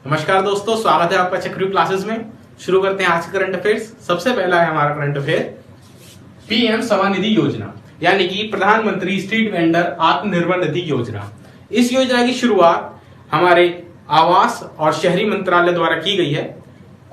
नमस्कार दोस्तों, स्वागत है आपका चक्रव्यूह क्लासेस में। शुरू करते हैं आज के करंट अफेयर्स। सबसे पहला है हमारा करंट अफेयर पीएम स्वनिधि योजना, यानी कि प्रधानमंत्री स्ट्रीट वेंडर आत्मनिर्भर निधि योजना। इस योजना की शुरुआत हमारे आवास और शहरी मंत्रालय द्वारा की गई है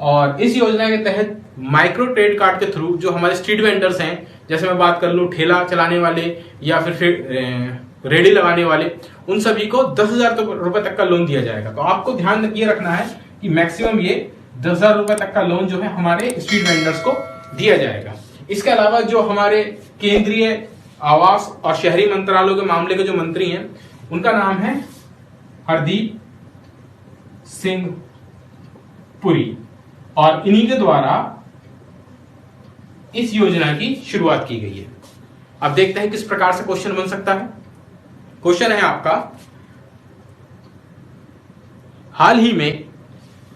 और इस योजना के तहत माइक्रो क्रेडिट कार्ड के थ्रू जो हमारे स्ट्रीट वेंडर्स हैं, जैसे मैं बात कर लूं ठेला चलाने वाले या फिर रेडी लगाने वाले, उन सभी को 10,000 रुपए तक का लोन दिया जाएगा। तो आपको ध्यान ये रखना है कि मैक्सिमम ये 10,000 रुपए तक का लोन जो है हमारे स्ट्रीट वेंडर्स को दिया जाएगा। इसके अलावा जो हमारे केंद्रीय आवास और शहरी मंत्रालयों के मामले के जो मंत्री हैं, उनका नाम है हरदीप सिंह पुरी और इन्हीं के द्वारा इस योजना की शुरुआत की गई है। अब देखते हैं किस प्रकार से क्वेश्चन बन सकता है। क्वेश्चन है आपका, हाल ही में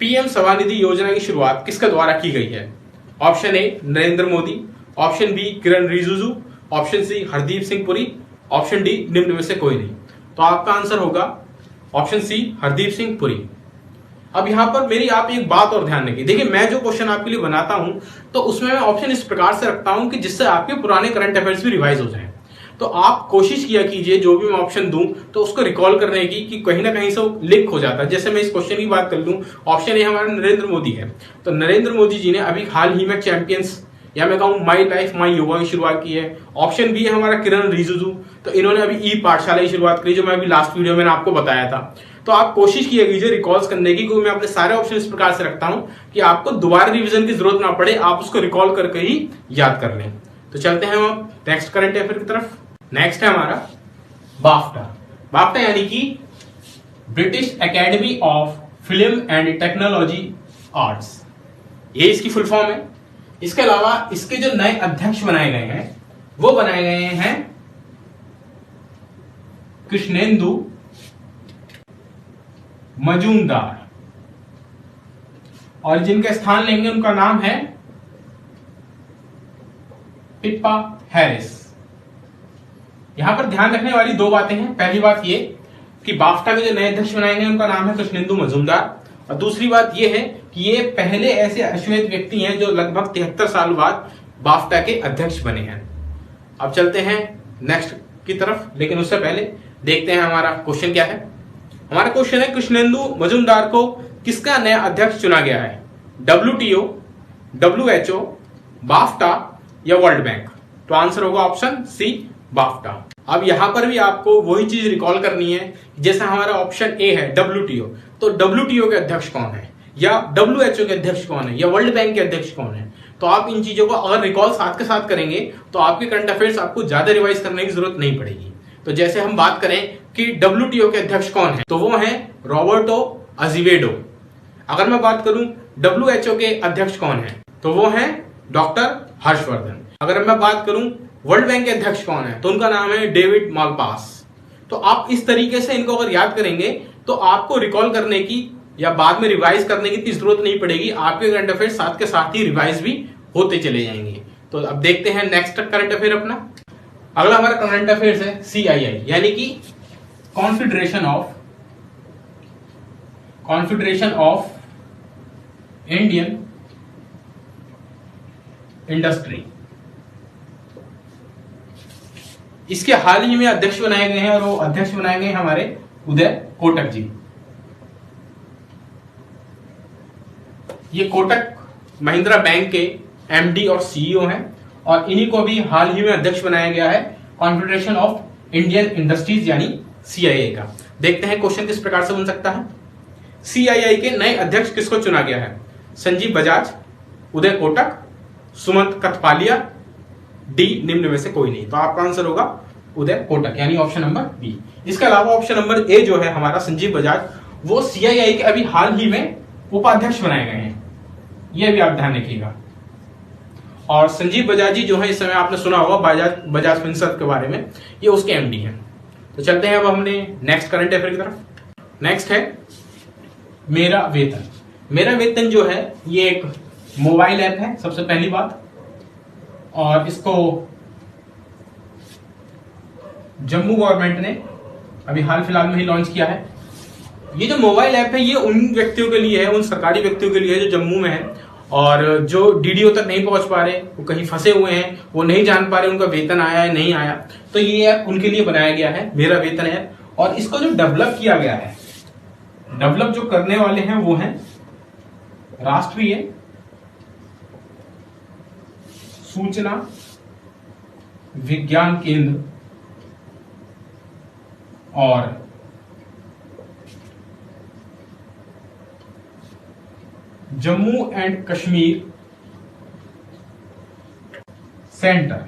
पीएम स्वनिधि योजना की शुरुआत किसके द्वारा की गई है? Option A Narendra Modi, option B Kiran Rijiju, option C Hardeep Singh Puri, option D निम्न में से कोई नहीं। तो आपका आंसर होगा ऑप्शन सी हरदीप सिंह पुरी। अब यहां पर मेरी आप एक बात और ध्यान रखिए। देखिए, मैं जो क्वेश्चन आपके लिए बनाता हूं तो उसमें मैं ऑप्शन इस प्रकार से रखता हूं कि जिससे आपके पुराने करंट अफेयर्स भी रिवाइज हो जाएं। तो आप कोशिश किया कीजिए जो भी मैं ऑप्शन दूं तो उसको रिकॉल करने की, कि कहीं ना कहीं से वो लिंक हो जाता है। जैसे मैं इस क्वेश्चन की बात कर लूं, ऑप्शन ए हमारा नरेंद्र मोदी है, तो नरेंद्र मोदी जी ने अभी हाल ही में चैंपियंस या मैं कहूं माई लाइफ माई योगा की शुरुआत की है। ऑप्शन बी है हमारा किरण रिजिजू, तो इन्होंने अभी ई पाठशाला की शुरुआत करी, जो मैं अभी लास्ट वीडियो में आपको बताया था। तो आप कोशिश किया कीजिए रिकॉल्स करने की, क्योंकि मैं अपने सारे ऑप्शन इस प्रकार से रखता हूं कि आपको दोबारा रिवीजन की जरूरत ना पड़े, आप उसको रिकॉल करके ही याद कर लें। तो चलते हैं हम नेक्स्ट करंट अफेयर की तरफ। नेक्स्ट है हमारा बाफ्टा। बाफ्टा यानी कि British academy of film and technology arts, ये इसकी फुल फॉर्म है। इसके अलावा इसके जो नए अध्यक्ष बनाए गए हैं वो बनाए गए हैं कृष्णेंदु मजूमदार, और जिनका स्थान लेंगे उनका नाम है पिप्पा हैरिस। यहां पर ध्यान रखने वाली दो बातें हैं। पहली बात ये कि बाफ्टा के जो नए अध्यक्ष बनाए गए उनका नाम है कृष्णेंदु मजूमदार, और दूसरी बात ये है कि ये पहले ऐसे अश्वेत व्यक्ति हैं जो लगभग 73 साल बाद बाफ्टा के अध्यक्ष बने हैं। अब चलते हैं नेक्स्ट की तरफ, लेकिन उससे पहले देखते हैं हमारा क्वेश्चन क्या है। हमारा क्वेश्चन है, कृष्णेंदु मजूमदार को किसका नया अध्यक्ष चुना गया है? WTO, WHO, बाफ्टा या वर्ल्ड बैंक? तो आंसर होगा ऑप्शन सी बाफ्टा। अब यहां पर भी आपको वही चीज रिकॉल करनी है, जैसा हमारा ऑप्शन ए है WTO, तो WTO के अध्यक्ष कौन है, या WHO के अध्यक्ष कौन है, या वर्ल्ड बैंक के अध्यक्ष कौन है? तो आप इन चीजों को अगर रिकॉल साथ के साथ करेंगे तो आपके करंट अफेयर्स आपको ज्यादा रिवाइज करने की जरूरत नहीं पड़ेगी। तो जैसे हम बात करें कि WTO के अध्यक्ष कौन है, तो वो है रॉबर्टो अजीवेडो। अगर मैं बात करूं WHO के अध्यक्ष कौन है, तो वो है डॉक्टर हर्षवर्धन। अगर मैं बात करूं वर्ल्ड बैंक के अध्यक्ष कौन है, तो उनका नाम है डेविड मालपास। तो आप इस तरीके से इनको अगर याद करेंगे तो आपको रिकॉल करने की या बाद में रिवाइज करने की जरूरत नहीं पड़ेगी। आपके करंट अफेयर साथ के साथ ही रिवाइज भी होते चले जाएंगे। तो अब देखते हैं नेक्स्ट करंट अफेयर अपना। अगला हमारा करंट अफेयर है CII, यानी कि कॉन्फेडरेशन ऑफ इंडियन इंडस्ट्री। इसके हाल ही में अध्यक्ष बनाए गए हैं, और वो अध्यक्ष बनाए गए हमारे उदय कोटक जी। ये कोटक महिंद्रा बैंक के MD और CEO हैं, और इन्हीं को भी हाल ही में अध्यक्ष बनाया गया है कॉन्फेडरेशन ऑफ इंडियन इंडस्ट्रीज यानी CII का। देखते हैं क्वेश्चन किस प्रकार से बन सकता है। CII के नए अध्यक्ष किसको चुना गया है? संजीव बजाज, उदय कोटक, सुमंत कथपालिया, डी निम्न में से कोई नहीं। तो आपका आंसर होगा उदय कोटक, यानी ऑप्शन नंबर बी। इसके अलावा ऑप्शन नंबर ए जो है हमारा संजीव बजाज, वो CII के अभी हाल ही में उपाध्यक्ष बनाए गए हैं, ये भी आप ध्यान रखिएगा। और संजीव बजाज जी जो है, इस समय आपने सुना होगा बजाज फिनसर्व के बारे में, ये उसके MD हैं। तो चलते हैं अब हमने नेक्स्ट करंट अफेयर की तरफ। नेक्स्ट है मेरा वेतन। मेरा वेतन जो है ये एक मोबाइल ऐप है सबसे पहली बात, और इसको जम्मू गवर्नमेंट ने अभी हाल फिलहाल में ही लॉन्च किया है। ये जो मोबाइल ऐप है ये उन व्यक्तियों के लिए है, उन सरकारी व्यक्तियों के लिए है जो जम्मू में है और जो डीडीओ तक नहीं पहुंच पा रहे, वो कहीं फंसे हुए हैं, वो नहीं जान पा रहे उनका वेतन आया है नहीं आया। तो ये ऐप उनके लिए बनाया गया है, मेरा वेतन है। और इसको जो डेवलप किया गया है, डेवलप जो करने वाले हैं वो हैं राष्ट्रीय सूचना विज्ञान केंद्र और जम्मू एंड कश्मीर सेंटर।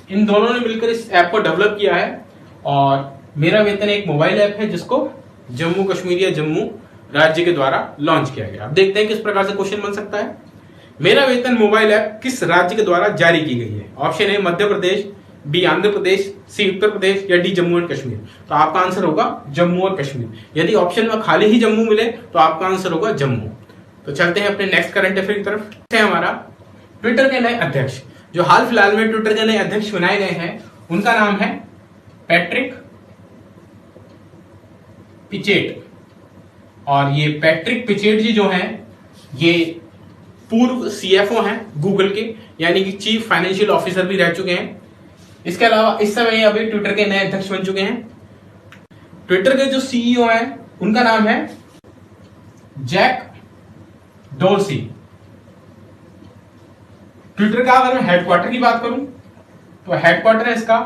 इन दोनों ने मिलकर इस ऐप को डेवलप किया है और मेरा वेतन एक मोबाइल ऐप है जिसको जम्मू कश्मीर या जम्मू राज्य के द्वारा लॉन्च किया गया। अब देखते हैं किस प्रकार से क्वेश्चन बन सकता है। मेरा वेतन मोबाइल ऐप किस राज्य के द्वारा जारी की गई है? Option A Madhya Pradesh, B Andhra Pradesh, C Uttar Pradesh या डी जम्मू एंड कश्मीर। तो आपका आंसर होगा जम्मू और कश्मीर। यदि ऑप्शन में खाली ही जम्मू मिले तो आपका आंसर होगा जम्मू। तो चलते हैं अपने नेक्स्ट करंट अफेयर की तरफ। हमारा ट्विटर के नए अध्यक्ष, जो हाल फिलहाल में ट्विटर के नए अध्यक्ष बनाए गए हैं, उनका नाम है पैट्रिक पिचेट। और ये पैट्रिक पिचेट जी जो हैं ये पूर्व सीएफओ हैं गूगल के, यानी कि चीफ फाइनेंशियल ऑफिसर भी रह चुके हैं। इसके अलावा इस समय अभी ट्विटर के नए अध्यक्ष बन चुके हैं। ट्विटर के जो सीईओ हैं उनका नाम है जैक डोर्सी। ट्विटर का अगर मैं हेडक्वार्टर की बात करूं तो हेडक्वार्टर है इसका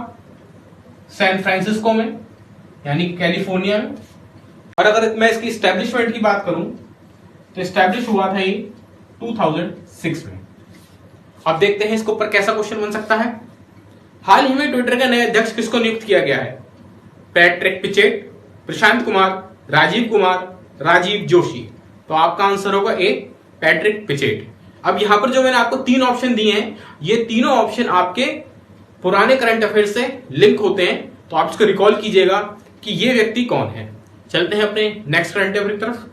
सैन फ्रांसिस्को में, यानी कैलिफोर्निया में। और अगर मैं इसकी एस्टेब्लिशमेंट की बात करूं तो एस्टेब्लिश हुआ था ये 2006 में। अब देखते हैं इसके ऊपर कैसा क्वेश्चन बन सकता है। हाल ही में ट्विटर के नए अध्यक्ष किसको नियुक्त किया गया है? पैट्रिक पिचेट, प्रशांत कुमार, राजीव कुमार, राजीव जोशी। तो आपका आंसर होगा ए पैट्रिक पिचेट। अब यहां पर जो मैंने आपको 3 ऑप्शन दिए हैं, ये तीनों ऑप्शन आपके पुराने करंट अफेयर से लिंक होते हैं, तो आप इसको रिकॉल कीजिएगा कि ये व्यक्ति कौन है। चलते हैं अपने नेक्स्ट करंट अफेयर की तरफ।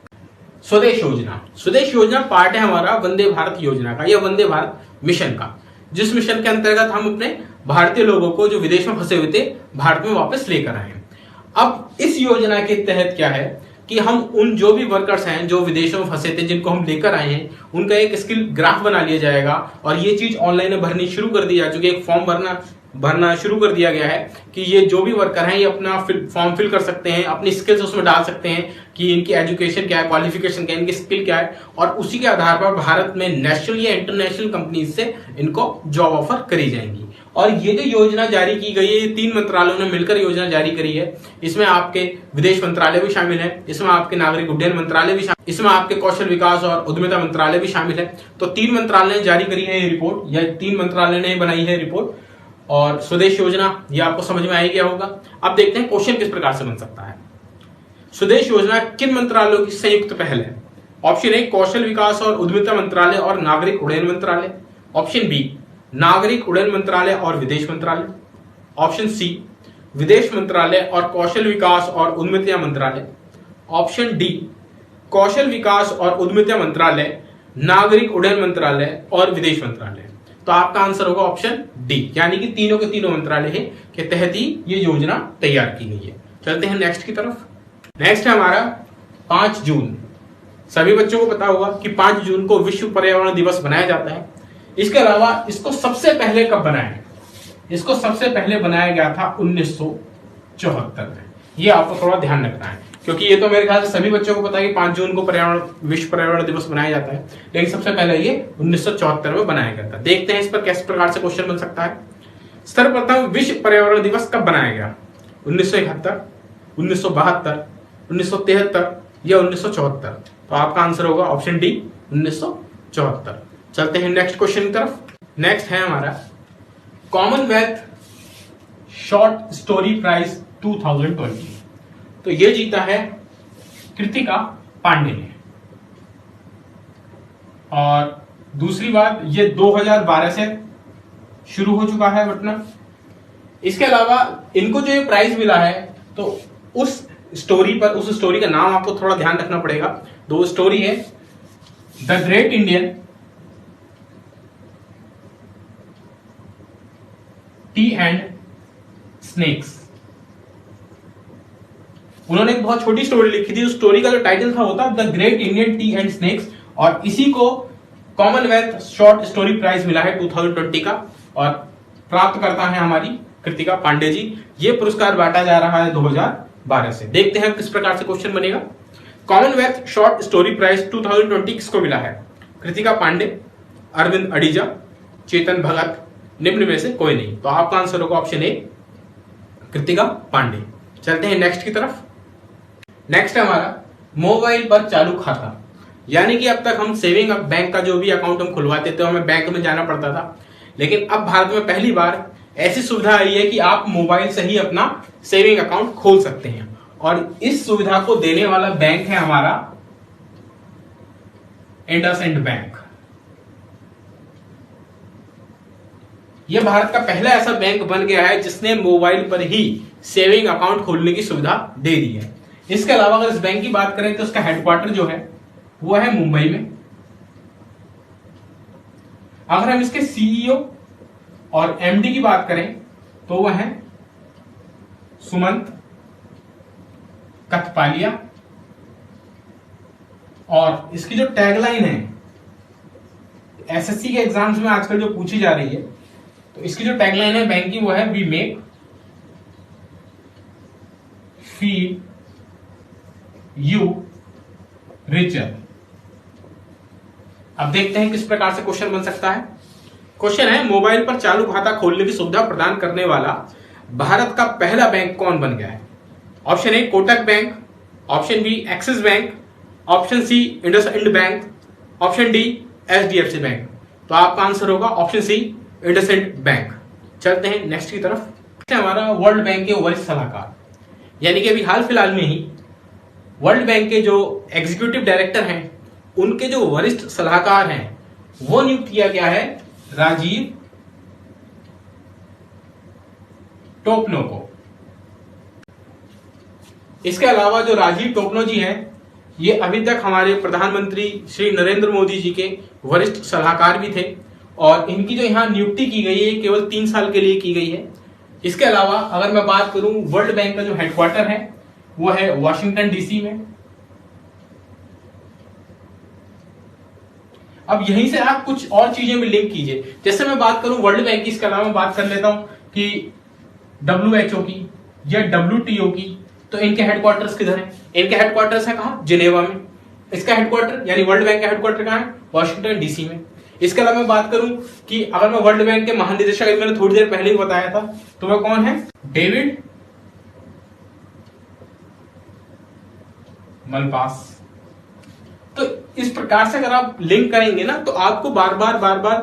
स्वदेश योजना। स्वदेश योजना पार्ट है हमारा वंदे भारत योजना का या वंदे भारत मिशन का, जिस मिशन के अंतर्गत हम अपने भारतीय लोगों को जो विदेश में फंसे हुए थे भारत में वापस लेकर आए हैं। अब इस योजना के तहत क्या है कि हम उन जो भी वर्कर्स हैं जो विदेशों में फंसे थे, जिनको हम लेकर आए हैं, उनका एक स्किल ग्राफ बना लिया जाएगा। और ये चीज ऑनलाइन भरनी शुरू कर दी जा चुकी है, एक फॉर्म भरना शुरू कर दिया गया है कि ये जो भी वर्कर हैं ये अपना फॉर्म फिल कर सकते हैं, अपनी स्किल्स उसमें डाल सकते हैं कि इनकी एजुकेशन क्या है, क्वालिफिकेशन क्या है, इनकी स्किल क्या है, और उसी के आधार पर भारत में नेशनल या इंटरनेशनल कंपनीज से इनको जॉब ऑफर करी जाएंगी। और ये जो योजना जारी की गई है, ये 3 मंत्रालयों ने मिलकर योजना जारी करी है। इसमें आपके विदेश मंत्रालय भी शामिल है, इसमें आपके नागरिक उड्डयन मंत्रालय भी शामिल, इसमें आपके कौशल विकास और उद्यमिता मंत्रालय भी शामिल है। तो 3 मंत्रालय ने जारी करी है ये रिपोर्ट, या 3 मंत्रालय ने बनाई है रिपोर्ट। और स्वदेश योजना ये आपको समझ में आ गया होगा। अब देखते हैं क्वेश्चन किस प्रकार से बन सकता है। स्वदेश योजना किन मंत्रालयों की संयुक्त पहल है? ऑप्शन ए कौशल विकास और उद्यमिता मंत्रालय और नागरिक उड्डयन मंत्रालय। ऑप्शन बी नागरिक उड्डयन मंत्रालय और विदेश मंत्रालय। ऑप्शन सी विदेश मंत्रालय और कौशल विकास और उद्यमिता मंत्रालय। ऑप्शन डी कौशल विकास और उद्यमिता मंत्रालय, नागरिक उड्डयन मंत्रालय और विदेश मंत्रालय। तो आपका आंसर होगा ऑप्शन डी, यानी कि तीनों के तीनों मंत्रालय के तहत ही ये योजना तैयार की गई है। चलते हैं नेक्स्ट की तरफ। नेक्स्ट है हमारा 5 जून। सभी बच्चों को पता होगा कि 5 जून को विश्व पर्यावरण दिवस बनाया जाता है। इसके अलावा इसको सबसे पहले कब बनाया? इसको सबसे पहले बनाया गया था 1974 में। ये आपको थोड़ा ध्यान रखना है, क्योंकि ये तो मेरे ख्याल से सभी बच्चों को पता है कि 5 जून को विश्व पर्यावरण दिवस बनाया जाता है, लेकिन सबसे पहले ये 1974 में बनाया गया था। देखते हैं इस पर किस प्रकार से क्वेश्चन बन सकता है। सर्वप्रथम विश्व पर्यावरण दिवस कब बनाया गया? 1971, 1972, 1973 या 1974? तो आपका आंसर होगा ऑप्शन डी 1974। चलते हैं नेक्स्ट क्वेश्चन की तरफ। नेक्स्ट है हमारा कॉमनवेल्थ शॉर्ट स्टोरी प्राइज 2020। तो ये जीता है कृतिका पांडे ने। और दूसरी बात, ये 2012 से शुरू हो चुका है बटना। इसके अलावा इनको जो ये प्राइज मिला है, तो उस स्टोरी का नाम आपको थोड़ा ध्यान रखना पड़ेगा। दो स्टोरी है the great Indian T and snacks. उन्होंने एक बहुत छोटी स्टोरी लिखी थी। उस स्टोरी का जो टाइटल था वो था the great Indian T and snacks, और इसी को कॉमनवेल्थ शॉर्ट स्टोरी प्राइज मिला है 2020 का, और प्राप्त करता है हमारी कृतिका पांडे जी। ये पुरस्कार बांटा जा रहा है 2012 से। देखते हैं किस प्रकार से क्वेश्चन बनेगा। कॉमनवेल्थ शॉर्ट स्टोरी प्राइज 2020 किसको मिला है? कृतिका पांडे, अरविंद अडीजा, चेतन भगत, निम्न में से कोई नहीं। तो आपका आंसर होगा ऑप्शन ए, कृतिका पांडे। चलते हैं नेक्स्ट की तरफ। नेक्स्ट है हमारा मोबाइल पर चालू खाता। यानी कि अब तक हम सेविंग बैंक का जो भी अकाउंट हम खुलवाते थे हमें बैंक में जाना पड़ता था, लेकिन अब भारत में पहली बार ऐसी सुविधा आई है कि आप मोबाइल से ही अपना सेविंग अकाउंट खोल सकते हैं, और इस सुविधा को देने वाला बैंक है हमारा इंडसइंड बैंक। यह भारत का पहला ऐसा बैंक बन गया है जिसने मोबाइल पर ही सेविंग अकाउंट खोलने की सुविधा दे दी है। इसके अलावा अगर इस बैंक की बात करें तो उसका हेडक्वार्टर जो है वो है मुंबई में। अगर हम इसके सीईओ और एमडी की बात करें तो वह है सुमंत कथपालिया, और इसकी जो टैगलाइन है एसएससी के एग्जाम्स में आजकल जो पूछी जा रही है, तो इसकी जो टैगलाइन है बैंक की वो है we make feel you richer. अब देखते हैं किस प्रकार से क्वेश्चन बन सकता है। क्वेश्चन है मोबाइल पर चालू खाता खोलने की सुविधा प्रदान करने वाला भारत का पहला बैंक कौन बन गया है? Option A Kotak bank, option B Axis bank, option C IndusInd bank, option D HDFC bank. तो आपका आंसर होगा ऑप्शन सी इंडसइंड बैंक। चलते हैं नेक्स्ट की तरफ। हमारा वर्ल्ड बैंक के वरिष्ठ सलाहकार, यानी कि अभी हाल फिलहाल में ही वर्ल्ड बैंक के जो एग्जीक्यूटिव डायरेक्टर हैं उनके जो वरिष्ठ सलाहकार हैं वो नियुक्त किया गया है राजीव टोपनो को। इसके अलावा जो राजीव टोपनो जी हैं ये अभी तक हमारे प्रधानमंत्री श्री नरेंद्र मोदी जी के वरिष्ठ सलाहकार भी थे, और इनकी जो यहां नियुक्ति की गई है केवल 3 साल के लिए की गई है। इसके अलावा अगर मैं बात करूं वर्ल्ड बैंक का जो हेडक्वार्टर है वो है वॉशिंगटन डीसी में। अब यहीं से आप कुछ और चीजें भी लिंक कीजिए। जैसे मैं बात करूं वर्ल्ड बैंक की, इसके अलावा मैं बात कर लेता हूं कि WHO की या WTO की, तो इनके हेडक्वार्टर्स किधर हैं? इनके हेडक्वार्टर्स है कहां? जिनेवा में। इसका हेडक्वार्टर यानी वर्ल्ड बैंक का हेडक्वार्टर कहां है? वॉशिंगटन डीसी में। इसके अलावा मैं बात करूं कि अगर मैं वर्ल्ड बैंक के महानिदेशक, मैंने थोड़ी देर पहले ही बताया था, तो वह कौन है? David Malpass. तो इस प्रकार से अगर आप लिंक करेंगे ना तो आपको बार बार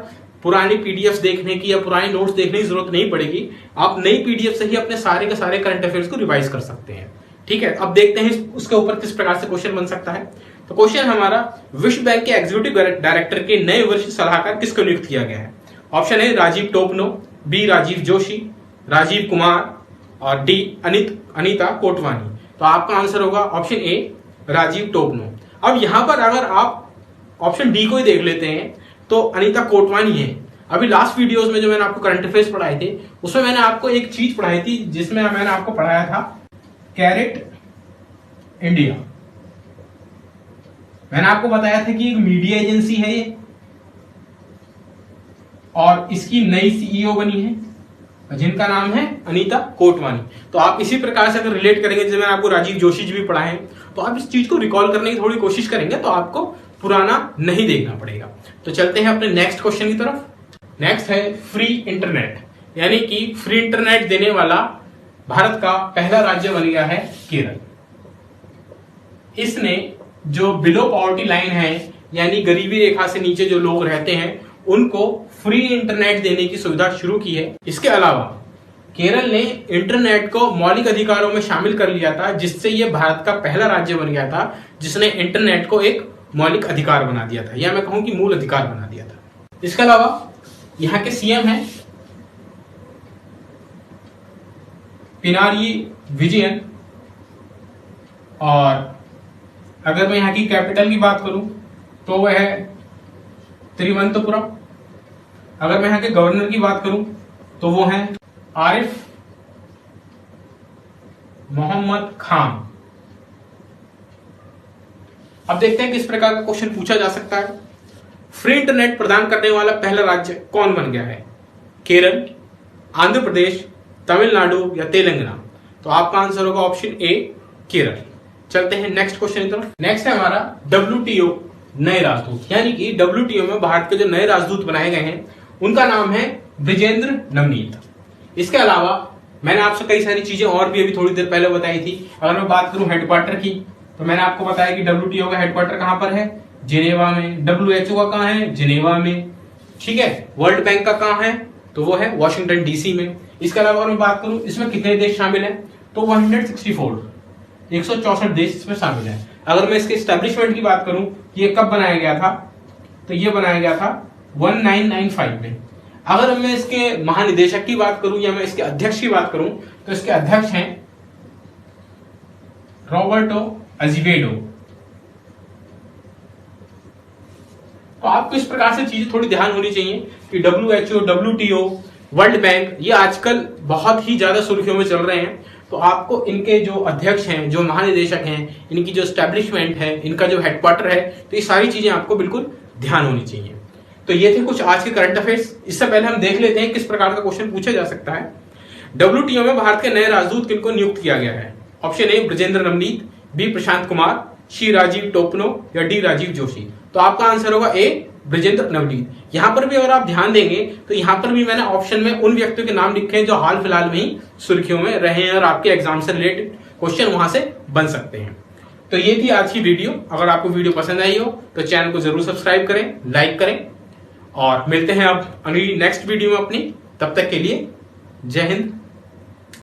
पुरानी पीडीएफ देखने की या पुराने नोट्स देखने की जरूरत नहीं पड़ेगी। आप नई पीडीएफ से ही अपने सारे के सारे करंट अफेयर्स को रिवाइज कर सकते हैं। ठीक है, अब देखते हैं उसके ऊपर किस प्रकार से क्वेश्चन बन सकता है। तो क्वेश्चन हमारा विश्व बैंक के एग्जीक्यूटिव डायरेक्टर के नए वरिष्ठ सलाहकार किसको नियुक्त किया गया है? Option A Rajiv Topno, B Rajiv Joshi, Rajiv Kumar, और डी अनीता कोटवानी। तो आपका आंसर होगा ऑप्शन ए राजीव टोपनो। अब यहां पर अगर आप ऑप्शन डी को ही देख लेते हैं तो अनीता कोटवानी है। अभी लास्ट वीडियोस में जो मैंने आपको करंट अफेयर्स पढ़ाए थे उसमें मैंने आपको एक चीज पढ़ाई थी जिसमें मैंने आपको पढ़ाया था कैरेट इंडिया। मैंने आपको बताया था कि एक मीडिया एजेंसी है ये, और इसकी नई सीईओ बनी है जिनका नाम है अनीता कोटवानी। तो आप इसी प्रकार से अगर रिलेट करेंगे, जैसे मैंने आपको राजीव जोशी जी भी पढ़ाए हैं, तो आप इस चीज को रिकॉल करने की थोड़ी कोशिश करेंगे तो आपको पुराना नहीं देखना पड़ेगा। तो चलते हैं अपने नेक्स्ट क्वेश्चन की तरफ। नेक्स्ट है फ्री इंटरनेट, यानी कि फ्री इंटरनेट देने वाला भारत का पहला राज्य बन गया है केरल। इसने जो बिलो पॉवर्टी लाइन है यानी गरीबी रेखा से नीचे जो लोग रहते हैं उनको फ्री इंटरनेट देने की सुविधा शुरू की है। इसके अलावा केरल ने इंटरनेट को मौलिक अधिकारों में शामिल कर लिया था, जिससे यह भारत का पहला राज्य बन गया था जिसने इंटरनेट को एक मौलिक अधिकार बना दिया था, या मैं कहूं कि मूल अधिकार बना दिया था। इसके अलावा यहां के सीएम हैं पिनारी विजयन, और अगर मैं यहां की कैपिटल की बात करूं तो वह है तिरुवनंतपुरम। अगर मैं यहां के गवर्नर की बात करूं तो वो है आरिफ मोहम्मद खान। अब देखते हैं किस प्रकार का क्वेश्चन पूछा जा सकता है। फ्री इंटरनेट प्रदान करने वाला पहला राज्य कौन बन गया है? केरल, आंध्र प्रदेश, तमिलनाडु या तेलंगाना? तो आपका आंसर होगा ऑप्शन ए, केरल। चलते हैं नेक्स्ट क्वेश्चन की तरफ। नेक्स्ट है हमारा WTO नए राजदूत, यानी कि WTO में भारत के जो नए राजदूत बनाए गए हैं उनका नाम है ब्रिजेंद्र नवनीत। इसके अलावा मैंने आपसे कई सारी चीजें और भी अभी थोड़ी देर पहले बताई थी। अगर मैं बात करूं हेडक्वार्टर की, तो मैंने आपको बताया कि WTO का हेडक्वार्टर कहां पर है? जिनेवा में। WHO का कहां है? जिनेवा में। ठीक है, वर्ल्ड बैंक का कहां है? तो वो है वॉशिंगटन DC में। इसके अलावा अगर मैं बात करूं इसमें कितने देश शामिल हैं, तो 164 देश इसमें शामिल है। अगर मैं इसके एस्टेब्लिशमेंट की बात करूं, ये कब बनाया गया था, तो ये बनाया गया था 1995 में। अगर मैं इसके महानिदेशक की बात करूं या मैं इसके अध्यक्ष की बात करूं, तो इसके अध्यक्ष हैं रॉबर्टो अजीवेडो। तो आपको इस प्रकार से चीजें थोड़ी ध्यान होनी चाहिए कि WHO, WTO, वर्ल्ड बैंक ये आजकल बहुत ही ज्यादा सुर्खियों में चल रहे हैं। तो आपको इनके जो अध्यक्ष हैं, जो महानिदेशक हैं, इनकी जो एस्टेब्लिशमेंट है, इनका जो हेडक्वार्टर है, तो ये सारी चीजें आपको बिल्कुल ध्यान होनी चाहिए। तो ये थे कुछ आज के करंट अफेयर्स। इससे पहले हम देख लेते हैं किस प्रकार का क्वेश्चन पूछा जा सकता है। WTO में भारत के नए राजदूत किनको नियुक्त किया गया है? Option A Brajendra Navnit, B Prashant Kumar, C Rajiv Topno या डी राजीव जोशी? तो आपका आंसर होगा ए ब्रजेंद्र नवनीत। यहां पर भी अगर आप ध्यान देंगे तो यहां पर भी मैंने ऑप्शन में उन व्यक्तियों के नाम लिखे हैं जो हाल फिलहाल में ही सुर्खियों में रहे हैं और आपके एग्जाम से रिलेटेड क्वेश्चन वहां से बन सकते हैं। तो ये थी आज की वीडियो। अगर आपको वीडियो पसंद आई हो तो चैनल को जरूर सब्सक्राइब करें, लाइक करें और मिलते हैं अब अगली नेक्स्ट वीडियो में अपनी। तब तक के लिए जय हिंद,